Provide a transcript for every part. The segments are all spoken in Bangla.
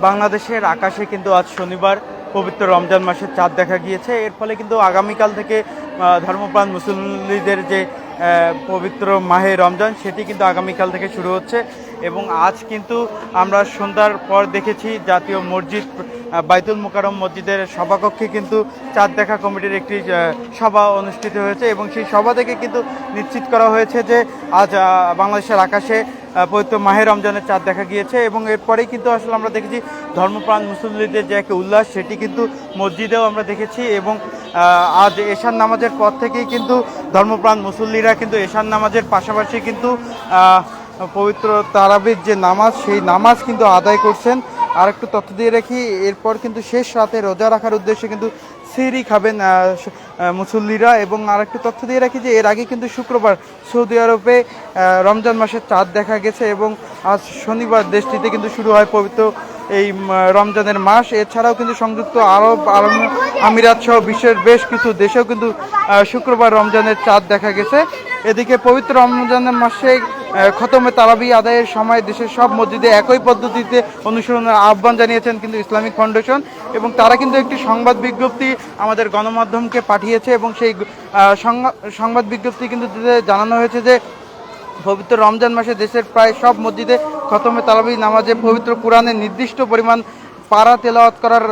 বাংলাদেশের আকাশে কিন্তু আজ শনিবার পবিত্র রমজান মাসের চাঁদ দেখা গিয়েছে। এর ফলে কিন্তু আগামীকাল থেকে ধর্মপ্রাণ মুসল্লিদের যে পবিত্র মাহে রমজান সেটি কিন্তু আগামীকাল থেকে শুরু হচ্ছে। এবং আজ কিন্তু আমরা সন্ধ্যার পর দেখেছি জাতীয় মসজিদ বাইতুল মোকাররম মসজিদের সভাকক্ষে কিন্তু চাঁদ দেখা কমিটির একটি সভা অনুষ্ঠিত হয়েছে এবং সেই সভা থেকে কিন্তু নিশ্চিত করা হয়েছে যে আজ বাংলাদেশের আকাশে পবিত্র মাহে রমজানের চাঁদ দেখা গিয়েছে। এবং এরপরেই কিন্তু আসলে আমরা দেখেছি ধর্মপ্রাণ মুসল্লিদের যে একটা উল্লাস সেটি কিন্তু মসজিদেও আমরা দেখেছি। এবং আজ এশার নামাজের পর থেকেই কিন্তু ধর্মপ্রাণ মুসল্লিরা কিন্তু এশার নামাজের পাশাপাশি কিন্তু পবিত্র তারাবির যে নামাজ সেই নামাজ কিন্তু আদায় করছেন। আর একটু তথ্য দিয়ে রাখি, এরপর কিন্তু শেষ রাতে রোজা রাখার উদ্দেশ্যে কিন্তু সিহরি খাবেন মুসল্লিরা। এবং আর একটু তথ্য দিয়ে রাখি যে এর আগে কিন্তু শুক্রবার সৌদি আরবে রমজান মাসের চাঁদ দেখা গেছে এবং আজ শনিবার দেশটিতে কিন্তু শুরু হয় পবিত্র এই রমজানের মাস। এছাড়াও কিন্তু সংযুক্ত আরব আমিরাত সহ বিশ্বের বেশ কিছু দেশেও কিন্তু শুক্রবার রমজানের চাঁদ দেখা গেছে। এদিকে পবিত্র রমজানের মাসে খতমে তারাবি আদায়ের সময় দেশের সব মসজিদে একই পদ্ধতিতে অনুসরণের আহ্বান জানিয়েছেন কিন্তু ইসলামিক ফাউন্ডেশন। এবং তারা কিন্তু একটি সংবাদ বিজ্ঞপ্তি আমাদের গণমাধ্যমকে পাঠিয়েছে এবং সেই সংবাদ বিজ্ঞপ্তি কিন্তু জানানো হয়েছে যে পবিত্র রমজান মাসে দেশের প্রায় সব মসজিদে খতমে তারাবি নামাজে পবিত্র কোরআনের নির্দিষ্ট পরিমাণ পারা তেলাওয়াত করার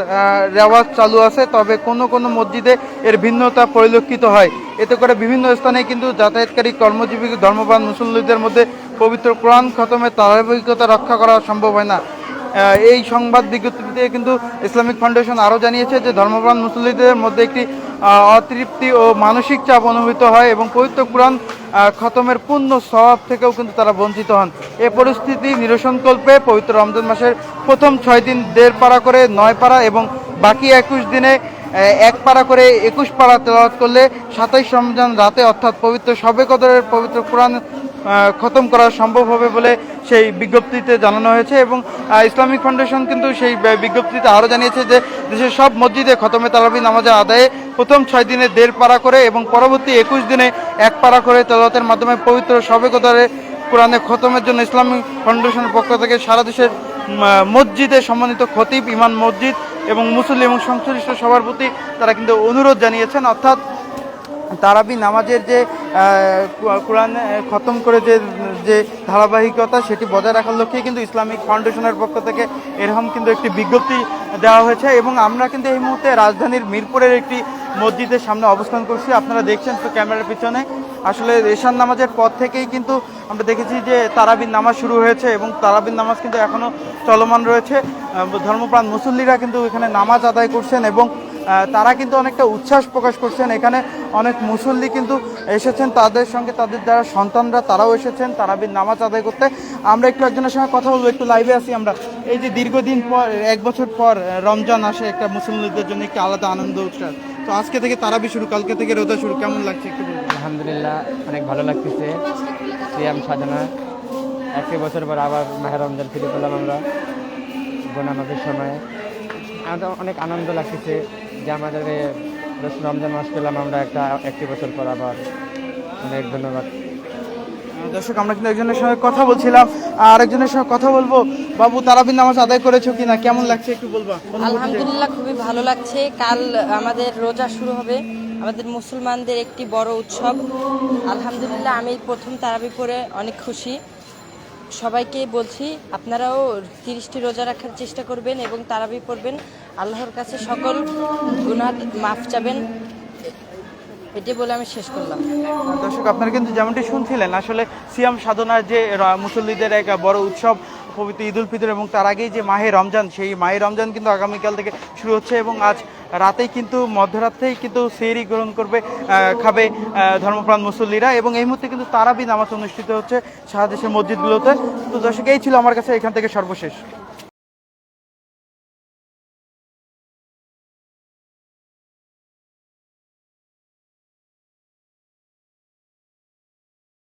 রেওয়াজ চালু আছে, তবে কোনো কোনো মসজিদে এর ভিন্নতা পরিলক্ষিত হয়। এতে করে বিভিন্ন স্থানে কিন্তু যাতায়াতকারী কর্মজীবী ধর্মপ্রাণ মুসল্লিদের মধ্যে পবিত্র কোরআন খতমে ধারাবাহিকতা রক্ষা করা সম্ভব হয় না। এই সংবাদ বিজ্ঞপ্তিতে কিন্তু ইসলামিক ফাউন্ডেশন আরও জানিয়েছে যে ধর্মপ্রাণ মুসল্লিদের মধ্যে একটি অতৃপ্তি ও মানসিক চাপ অনুভূত হয় এবং পবিত্র কোরআন খতমের পূর্ণ সওয়াব থেকেও কিন্তু তারা বঞ্চিত হন। এ পরিস্থিতি নিরসনকল্পে পবিত্র রমজান মাসের প্রথম 6 দিন 1.5 পারা করে 9 পারা এবং বাকি 21 দিনে 1 পারা করে 21 পারা তেলাওয়াত করলে 27 রমজান রাতে অর্থাৎ পবিত্র শবে কদরের পবিত্র কোরআন খতম করা সম্ভব হবে বলে সেই বিজ্ঞপ্তিতে জানানো হয়েছে। এবং ইসলামিক ফাউন্ডেশন কিন্তু সেই বিজ্ঞপ্তিতে আরও জানিয়েছে যে দেশের সব মসজিদে খতমে তারাবি নামাজের আদায়ে প্রথম 6 দিনে 1.5 পারা করে এবং পরবর্তী 21 দিনে 1 পারা করে তেলাওয়াতের মাধ্যমে পবিত্র শবে কদরে কোরআনে খতমের জন্য ইসলামিক ফাউন্ডেশনের পক্ষ থেকে সারা দেশের মসজিদে সম্মানিত খতিব, ইমাম মসজিদ এবং মুসল্লি এবং সংশ্লিষ্ট সবার প্রতি তারা কিন্তু অনুরোধ জানিয়েছেন। অর্থাৎ তারাবি নামাজের যে কোরআন খতম করে যে ধারাবাহিকতা সেটি বজায় রাখার লক্ষ্যে কিন্তু ইসলামিক ফাউন্ডেশনের পক্ষ থেকে এরকম কিন্তু একটি বিজ্ঞপ্তি দেওয়া হয়েছে। এবং আমরা কিন্তু এই মুহূর্তে রাজধানীর মিরপুরের একটি মসজিদের সামনে অবস্থান করছি। আপনারা দেখছেন তো ক্যামেরার পিছনে, আসলে এশার নামাজের পর থেকেই কিন্তু আমরা দেখেছি যে তারাবির নামাজ শুরু হয়েছে এবং তারাবির নামাজ কিন্তু এখনও চলমান রয়েছে। ধর্মপ্রাণ মুসল্লিরা কিন্তু এখানে নামাজ আদায় করছেন এবং তারা কিন্তু অনেকটা উচ্ছ্বাস প্রকাশ করছেন। এখানে অনেক মুসল্লি কিন্তু এসেছেন, তাদের সঙ্গে তাদের যারা সন্তানরা তারাও এসেছেন তারাবির নামাজ আদায় করতে। আমরা একটু একজনের সঙ্গে কথা বলবো, একটু লাইভে আসি আমরা। এই যে দীর্ঘদিন পর 1 বছর পর রমজান আসে, একটা মুসল্লিদের জন্য একটি আলাদা আনন্দ উৎসব। তো আজকে থেকে তারাবি শুরু, কালকে থেকে রোজা শুরু, কেমন লাগছে একটু বলুন। আলহামদুলিল্লাহ, অনেক ভালো লাগতেছে। সিয়াম সাধনা 1 বছর পর আবার মাহে রমজান ফিরে পেলাম আমরা গোনামাজের সময়। আমাদের অনেক আনন্দ লাগতেছে যে আমাদের রমজান মাস পেলাম আমরা 1 বছর পর আবার। অনেক ধন্যবাদ। দর্শক, আমরা কিন্তু একজনের সঙ্গে কথা বলছিলাম, আর একজনের সঙ্গে কথা বলবো। বাবু, তারাবির নামাজ আদায় করেছো কিনা, কেমন লাগছে একটু বলবা। আলহামদুলিল্লাহ, খুবই ভালো লাগছে। কাল আমাদের রোজা শুরু হবে, আমাদের মুসলমানদের একটি বড় উৎসব। আলহামদুলিল্লাহ, আমি প্রথম তারাবি পড়ে অনেক খুশি। সবাইকে বলছি আপনারাও 30টি রোজা রাখার চেষ্টা করবেন এবং তারাবি পড়বেন, আল্লাহর কাছে সকল গুনাহ মাফ চাবেন। এটি বলে আমি শেষ করলাম। দর্শক, আপনারা কিন্তু যেমনটি শুনছিলেন, আসলে সিয়াম সাধনার যে মুসল্লিদের এক বড় উৎসব পবিত্র ঈদ উল ফিতর এবং তার আগেই যে মাহে রমজান, সেই মাহে রমজান কিন্তু আগামীকাল থেকে শুরু হচ্ছে এবং আজ রাতেই কিন্তু মধ্যরাতেই কিন্তু সেহরি গ্রহণ খাবে ধর্মপ্রাণ মুসল্লিরা। এবং এই মুহূর্তে কিন্তু তারাবি নামাজ অনুষ্ঠিত হচ্ছে সারা দেশের মসজিদগুলোতে। তো দর্শক, এই ছিল আমার কাছে এখান থেকে সর্বশেষ।